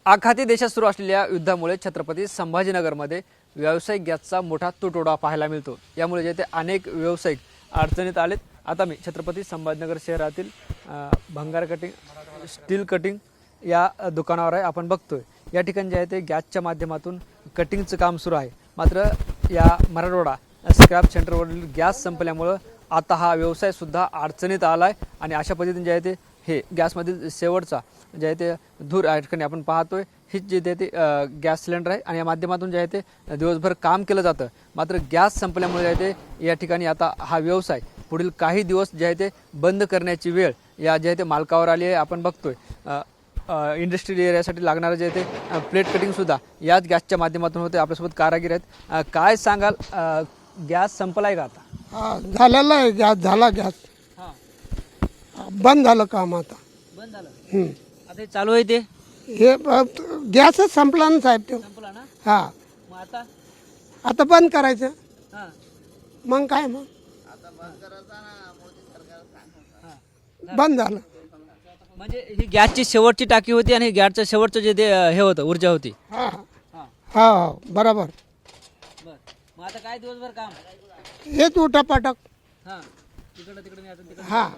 आखाती देशात सुरू असलेल्या युद्धामुळे छत्रपती संभाजीनगरमध्ये व्यावसायिक गॅसचा मोठा तुटवडा पाहायला मिळतो। यामुळे जेथे अनेक व्यावसायिक अडचणीत आलेत। आता मी छत्रपती संभाजीनगर शहरातील भंगार कटिंग स्टील कटिंग या दुकानावर आहे। आपण बघतोय या ठिकाणी जे आहे ते गॅसच्या माध्यमातून कटिंगचं काम सुरू आहे। मात्र या मराठवाडा स्क्रॅप सेंटरवरील गॅस संपल्यामुळे आता हा व्यवसाय सुद्धा अडचणीत आलाय आणि अशा पद्धतीने जे आहे ते हे गॅसमधील शेवटचा जे आहे ते धूर या ठिकाणी आपण पाहतोय। ही जे ते गॅस सिलेंडर आहे आणि या माध्यमातून जे आहे ते दिवसभर काम केलं जातं। मात्र गॅस संपल्यामुळे जे आहे ते या ठिकाणी आता हा व्यवसाय पुढील काही दिवस जे आहे ते बंद करण्याची वेळ या जे आहे ते मालकावर आली आहे। आपण बघतोय इंडस्ट्रियल एरियासाठी लागणारं जे ते प्लेट कटिंग सुद्धा याच गॅसच्या माध्यमातून होते। आपल्यासोबत कारागीर आहेत। काय सांगाल, गॅस संपलाय का आता? हा, झालेला आहे गॅस, झाला गॅस, बंद झालं काम आता। बंद झालं आता हे चालू आहे ते हे गॅसच संपला ना साहेब, तो संपला ना। हा मग आता आता बंद करायचं। हां मग काय, मग बंद झालं म्हणजे ही गॅसची शेवटची टाकी होती आणि गॅसचं शेवटचं जे ते हे होतं ऊर्जा होती। हा हा बरोबर। बर, मग आता काय दिवसभर काम? हेच उठापाटक। हां तिकडं तिकडं नाही आता हा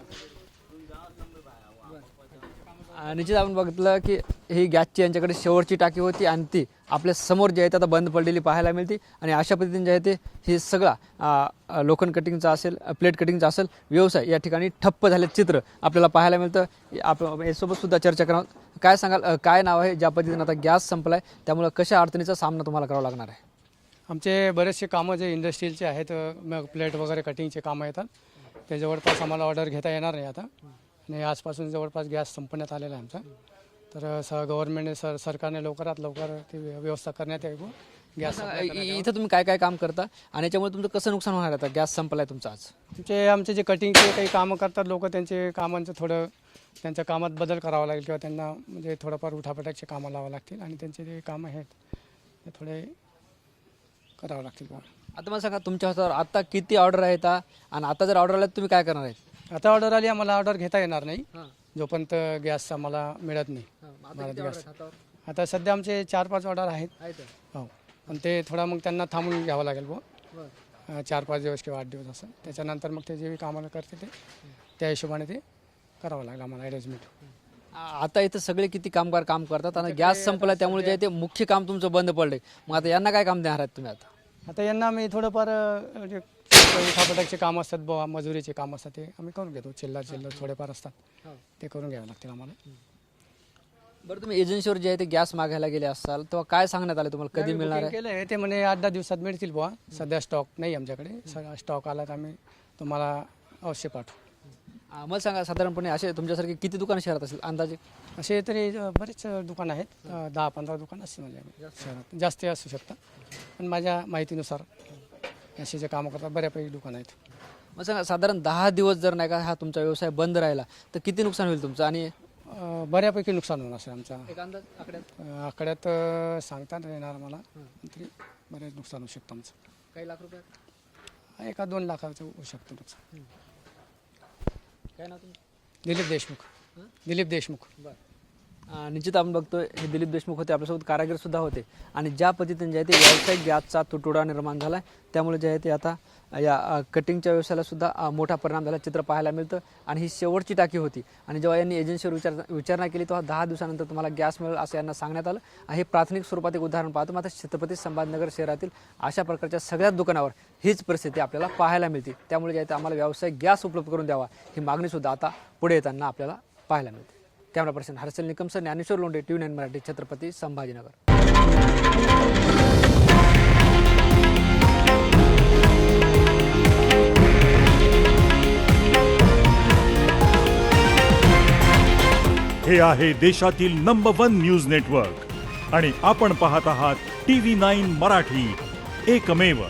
निश्चित आपण बघितलं की ही गॅसची यांच्याकडे शेवटची टाकी होती आणि ती आपल्या समोर जे आहे ते आता बंद पडलेली पाहायला मिळते। आणि अशा पद्धतीने जे आहे ते हे सगळा लोखंड कटिंगचा असेल, प्लेट कटिंगचा असेल व्यवसाय या ठिकाणी ठप्प झाले चित्र आपल्याला पाहायला मिळतं। आपण यासोबत सुद्धा चर्चा करणार आहोत। काय सांगाल, काय नाव आहे? ज्या पद्धतीने आता गॅस संपलाय त्यामुळे कशा अडचणीचा सामना तुम्हाला करावा लागणार आहे? आमचे बरेचसे कामं जे इंडस्ट्रीलचे आहेत, मग प्लेट वगैरे कटिंगचे कामं येतात, ते जवळपास आम्हाला ऑर्डर घेता येणार नाही आता। आणि आजपासून जवळपास गॅस संपण्यात आलेला आहे आमचा। तर गव्हर्नमेंटने सरकारने लवकरात लवकर ती व्यवस्था करण्यात यावी। गॅस इथं तुम्ही काय काय काम करता आणि याच्यामुळे तुमचं कसं नुकसान होणार आहे? आता गॅस संपलाय तुमचा आज। आमचे जे कटिंगचे काही कामं करतात लोक, त्यांचे कामांचं थोडं त्यांच्या कामात बदल करावा लागेल किंवा त्यांना म्हणजे थोडंफार उठापटाचे कामं लावावं लागतील आणि त्यांचे जे कामं आहेत ते थोडे करावं लागतील। आता मला सांगा, तुमच्या हातावर आता किती ऑर्डर आहेत आणि आता जर ऑर्डर आल्या तुम्ही काय करणार आहेत? आता ऑर्डर आली, आम्हाला ऑर्डर घेता येणार नाही जोपर्यंत गॅस आम्हाला मिळत नाही। भारत गॅस आता सध्या आमचे 4-5 ऑर्डर आहेत। हो, पण ते थोडा मग त्यांना थांबून घ्यावं लागेल बुवा, 4-5 दिवस किंवा 8 दिवस असं। त्याच्यानंतर मग ते जे कामाला करते ते त्या हिशोबाने ते करावं लागेल आम्हाला अरेंजमेंट। आता इथं सगळे किती कामगार काम करतात आणि गॅस संपला त्यामुळे जे आहे ते मुख्य काम तुमचं बंद पडले। मग आता यांना काय काम देणार आहेत तुम्ही? आता यांना मी थोडंफार जे उठापटाचे काम असतात बुवा, मजुरीचे काम असतात ते आम्ही करून घेतो। चिल्लर थोडेफार असतात ते करून घ्यावे लागतील आम्हाला। बरं, तुम्ही एजन्सीवर जे आहे ते गॅस मागायला गेले असाल तेव्हा काय सांगण्यात आले तुम्हाला, कधी मिळणार आहे? केलं आहे ते म्हणे 8-10 दिवसात मिळतील बुवा। सध्या स्टॉक नाही आमच्याकडे, सगळा स्टॉक आला तर आम्ही तुम्हाला अवश्य पाठवू। मला सांगा, साधारणपणे असे तुमच्यासारखे किती दुकान शहरात असेल अंदाजे? असे तरी बरेच दुकान आहेत, 10-15 दुकान असतील म्हणजे शहरात, जास्त असू शकतात, पण माझ्या माहितीनुसार असे जे कामं करतात बऱ्यापैकी दुकान आहेत। मग सांगा, साधारण 10 दिवस जर नाही का हा तुमचा व्यवसाय बंद राहिला तर किती नुकसान होईल तुमचं? आणि बऱ्यापैकी नुकसान होणार असेल आमचा। एक अंदाज आकड्यात सांगता नाही येणार मला, तरी बरेच नुकसान होऊ शकतं आमचं। काही लाख रुपये, 1-2 लाखाचं होऊ शकतं नुकसान। काय नाव तुमचं? दिलीप देशमुख। दिलीप देशमुख। निश्चित आपण बघतोय हे दिलीप देशमुख होते, आपल्यासोबत कारागीर सुद्धा होते। आणि ज्या पद्धतीने जे आहे ते व्यावसायिक गॅसचा तुटवडा निर्माण झाला त्यामुळे जे आहे ते आता या कटिंगच्या व्यवसायाला सुद्धा मोठा परिणाम झाला चित्र पाहायला मिळतं। आणि ही शेवटची टाकी होती आणि जेव्हा यांनी एजन्सीवर विचारणा केली तेव्हा 10 दिवसानंतर तुम्हाला गॅस मिळेल असं यांना सांगण्यात आलं। हे प्राथमिक स्वरूपात एक उदाहरण पाहतो। मात्र छत्रपती संभाजीनगर शहरातील अशा प्रकारच्या सगळ्याच दुकानावर हीच परिस्थिती आपल्याला पाहायला मिळते। त्यामुळे जे आहे ते आम्हाला व्यावसायिक गॅस उपलब्ध करून द्यावा ही मागणीसुद्धा आता पुढे येताना आपल्याला पाहायला मिळते। Camera person Harshal Nikam sir, Dnyaneshwar Londhe, TV9 Marathi, Chhatrapati Sambhajinagar. हे आहे देशातील नंबर 1 न्यूज नेटवर्क आणि आपण पाहत आहात TV9 मराठी, एकमेव।